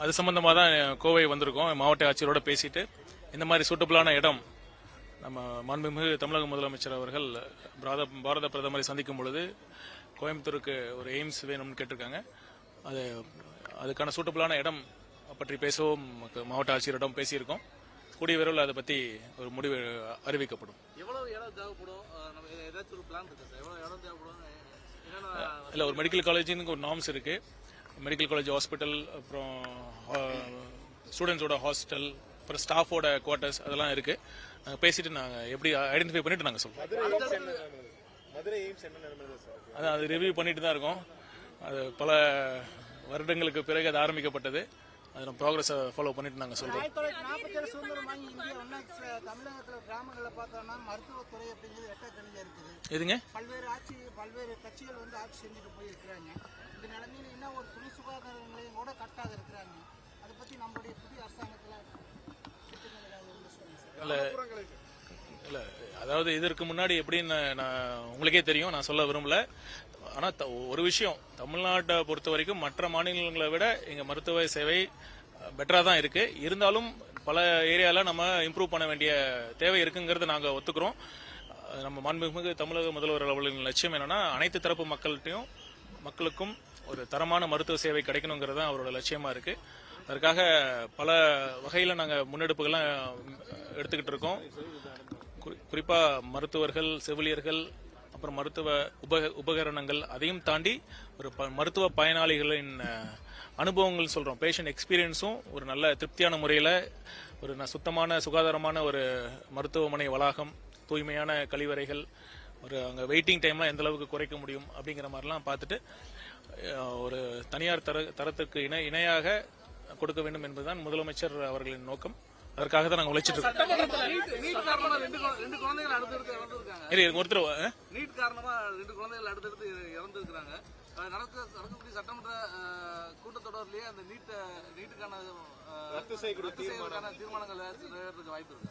அது சம்பந்தமாக தான் கோவை வந்திருக்கோம். மாவட்ட ஆட்சியரோட பேசிட்டு இந்த மாதிரி சூட்டபிளான இடம் நம்ம மாண்புமிகு தமிழக முதலமைச்சர் அவர்கள் பாரத பிரதமரை சந்திக்கும் பொழுது கோயம்புத்தூருக்கு ஒரு எய்ம்ஸ் வேணும்னு கேட்டிருக்காங்க. அதுக்கான சூட்டபிளான இடம் பற்றி பேசவும் மாவட்ட ஆட்சியரிடம் பேசியிருக்கோம். கூடிய விரைவில் அதை பற்றி ஒரு முடிவு அறிவிக்கப்படும். இல்லை, ஒரு மெடிக்கல் காலேஜுக்கு ஒரு நார்ம்ஸ் இருக்கு. மெடிக்கல் காலேஜ், ஹாஸ்பிட்டல், அப்புறம் ஸ்டூடெண்ட்ஸோட ஹாஸ்டல், அப்புறம் ஸ்டாஃபோட குவார்ட்டர்ஸ் அதெல்லாம் இருக்கு. நாங்கள் பேசிட்டு நாங்கள் எப்படி ஐடென்டிஃபை பண்ணிட்டு நாங்கள் சொல்றோம். அதான் அது ரிவ்யூ பண்ணிட்டு தான் இருக்கோம். அது பல வருடங்களுக்கு பிறகு அது ஆரம்பிக்கப்பட்டது. அது ப்ராக்ரஸ் ஃபாலோ பண்ணிட்டு நாங்கள் சொல்றோம். எதுங்க? பல்வேறு கட்சிகள் வந்து ஆட்சி செஞ்சுட்டு போயிருக்கிறாங்க. இந்த நிலைமையில என்ன ஒரு துணை சுகாதார நிலையம் கூட கட்டாக இருக்கிறாங்க. அதை பத்தி நம்மளுடைய புதிய அரசாங்கத்தில் இல்ல, அதாவது இதற்கு முன்னாடி எப்படின்னு உங்களுக்கே தெரியும், நான் சொல்ல விரும்பல. ஆனா ஒரு விஷயம், தமிழ்நாட்டை பொறுத்த வரைக்கும் மற்ற மாநிலங்களை விட எங்க மருத்துவ சேவை பெட்டரா தான் இருக்கு. இருந்தாலும் பல ஏரியால நம்ம இம்ப்ரூவ் பண்ண வேண்டிய தேவை இருக்குங்கிறத நாங்க ஒத்துக்கிறோம். நம்ம மாண்புமிகு தமிழக முதல்வர் அவர்களின் லட்சியம் என்னன்னா, அனைத்து தரப்பு மக்களுக்கும் ஒரு தரமான மருத்துவ சேவை கிடைக்கணுங்கிறது தான் அவரோட லட்சியமா இருக்கு. அதற்காக பல வகையில நாங்க முன்னெடுப்புகள்லாம் எடுத்துக்கிட்டு இருக்கோம். குறிப்பா மருத்துவர்கள், செவிலியர்கள், அப்புறம் மருத்துவ உபகரணங்கள், அதையும் தாண்டி ஒரு மருத்துவ பயனாளிகளின் அனுபவங்கள் சொல்றோம். பேஷண்ட் எக்ஸ்பீரியன்ஸும் ஒரு நல்ல திருப்தியான முறையில் ஒரு சுத்தமான சுகாதாரமான ஒரு மருத்துவமனை வளாகம், தூய்மையான கழிவறைகள், ஒரு அங்கே வெயிட்டிங் டைம்லாம் எந்த அளவுக்கு குறைக்க முடியும் அப்படிங்கிற மாதிரிலாம் பார்த்துட்டு ஒரு தனியார் தரத்துக்கு இணையாக கொடுக்க வேண்டும் என்பதுதான் முதலமைச்சர் அவர்களின் நோக்கம். அதற்காக தான் நாங்கள் உழைச்சிட்டு இருக்கோம். சட்டமன்ற கூட்டத்தொடர்லயே அந்த நீட்டுக்கான தீர்மானங்கள் வாய்ப்பு இருக்கு.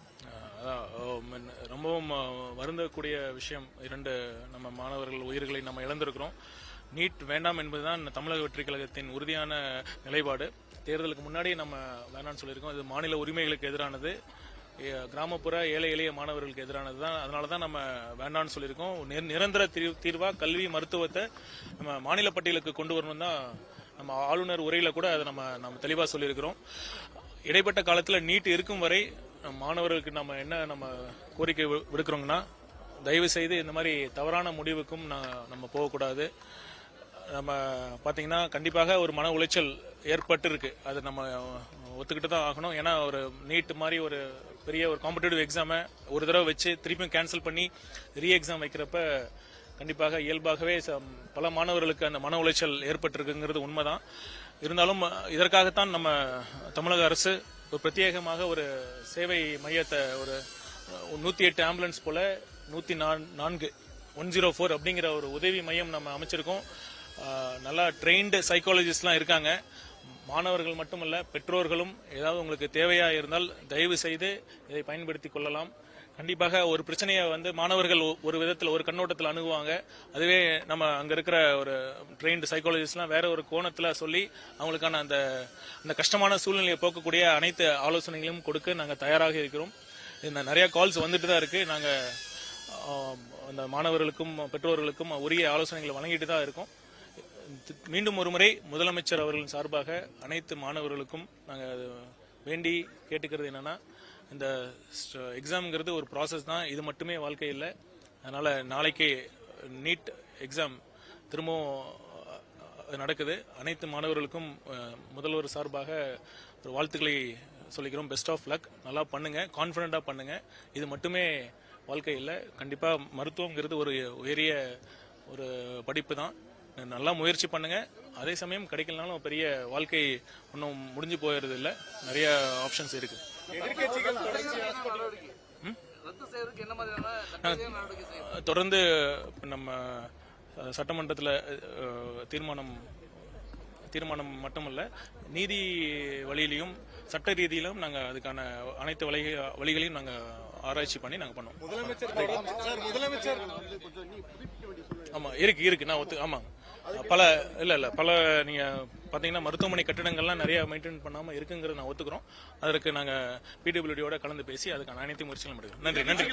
ரொம்பவும் வருந்தக்கூடிய விஷயம். 2 நம்ம மாணவர்கள் உயிர்களை நம்ம இழந்திருக்கிறோம். நீட் வேண்டாம் என்பதுதான் தமிழக வெற்றி கழகத்தின் உறுதியான நிலைப்பாடு. தேர்தலுக்கு முன்னாடி நம்ம வேணாம்னு சொல்லியிருக்கோம். இது மாநில உரிமைகளுக்கு எதிரானது, கிராமப்புற ஏழை எளிய மாணவர்களுக்கு எதிரானது தான். அதனால தான் நம்ம வேண்டாம்னு சொல்லியிருக்கோம். நிரந்தர தீர்வா கல்வி மருத்துவத்தை நம்ம மாநில பட்டியலுக்கு கொண்டு வரணும் தான் நம்ம ஆளுநர் உரையில கூட அதை நம்ம தெளிவாக சொல்லியிருக்கிறோம். இடைப்பட்ட காலத்தில் நீட் இருக்கும் வரை மாணவர்களுக்கு நம்ம கோரிக்கை விடுக்கிறோங்கன்னா, தயவு செய்து இந்த மாதிரி தவறான முடிவுக்கும் நம்ம போகக்கூடாது. நம்ம பார்த்தீங்கன்னா கண்டிப்பாக ஒரு மன உளைச்சல் ஏற்பட்டு இருக்கு. அது நம்ம ஒத்துக்கிட்டு தான் ஆகணும். ஏன்னா ஒரு நீட் மாதிரி ஒரு பெரிய ஒரு காம்படிட்டிவ் எக்ஸாமை ஒரு தடவை வச்சு திருப்பியும் கேன்சல் பண்ணி ரீ எக்ஸாம் வைக்கிறப்ப கண்டிப்பாக இயல்பாகவே பல மாணவர்களுக்கு அந்த மன உளைச்சல் ஏற்பட்டிருக்குங்கிறது உண்மைதான். இருந்தாலும் இதற்காகத்தான் நம்ம தமிழக அரசு ஒரு பிரத்யேகமாக ஒரு சேவை மையத்தை, ஒரு 108 ஆம்புலன்ஸ் போல 104 104 அப்படிங்கிற ஒரு உதவி மையம் நம்ம அமைச்சிருக்கோம். நல்லா ட்ரெயின்டு சைக்காலஜிஸ்ட்லாம் இருக்காங்க. மாணவர்கள் மட்டுமல்ல, பெற்றோர்களும் ஏதாவது உங்களுக்கு தேவையா இருந்தால் தயவு செய்து இதை பயன்படுத்திக் கொள்ளலாம். கண்டிப்பாக ஒரு பிரச்சனையை மாணவர்கள் ஒரு விதத்தில் ஒரு கண்ணோட்டத்தில் அணுகுவாங்க. அதுவே நம்ம அங்க இருக்கிற ஒரு ட்ரெயின்டு சைக்காலஜிஸ்ட்லாம் வேற ஒரு கோணத்தில் சொல்லி அவங்களுக்கான அந்த கஷ்டமான சூழ்நிலையை போக்கக்கூடிய அனைத்து ஆலோசனைகளையும் கொடுக்க நாங்கள் தயாராக இருக்கிறோம். நிறைய கால்ஸ் வந்துட்டு தான் இருக்கு. நாங்கள் அந்த மாணவர்களுக்கும் பெற்றோர்களுக்கும் உரிய ஆலோசனைகளை வழங்கிட்டு தான் இருக்கோம். மீண்டும் ஒரு முறை முதலமைச்சர் அவர்களின் சார்பாக அனைத்து மாணவர்களுக்கும் நாங்கள் வேண்டி கேட்டுக்கிறது என்னன்னா, இந்த எக்ஸாம்ங்கிறது ஒரு ப்ராசஸ் தான், இது மட்டுமே வாழ்க்கை இல்லை. அதனால நாளைக்கு நீட் எக்ஸாம் திரும்பவும் நடக்குது. அனைத்து மாணவர்களுக்கும் முதல்வர் சார்பாக ஒரு வாழ்த்துக்களை சொல்லிக்கிறோம். Best of luck. நல்லா பண்ணுங்க, கான்ஃபிடண்டா பண்ணுங்க. இது மட்டுமே வாழ்க்கை இல்லை. கண்டிப்பா மருத்துவம்ங்கிறது ஒரு உயரிய ஒரு படிப்பு தான். நல்லா முயற்சி பண்ணுங்க. அதே சமயம் கிடைக்கலனாலும் பெரிய வாழ்க்கை ஒன்றும் முடிஞ்சு போயிடுறது இல்லை. நிறைய ஆப்ஷன்ஸ் இருக்கு. தொடர்ந்து நம்ம சட்டமன்றத்தில் தீர்மானம் மட்டுமல்ல, நீதி வழியிலையும் சட்ட ரீதியிலும் நாங்கள் அதுக்கான அனைத்து வழிகளையும் நாங்கள் ஆராய்ச்சி பண்ணி நாங்கள் பண்ணுவோம். ஆமா இருக்கு நான் ஆமாங்க பல பல நீங்க பாத்தீங்கன்னா மருத்துவமனை கட்டிடங்கள்லாம் நிறைய மெயின்டைன் பண்ணாம இருக்குங்கிறத நான் ஒத்துக்கிறோம். அதற்கு நாங்க பிடபிள்யூடியோட கலந்து பேசி அதுக்கான அனைத்து முயற்சிகளும் எடுக்கிறோம். நன்றி.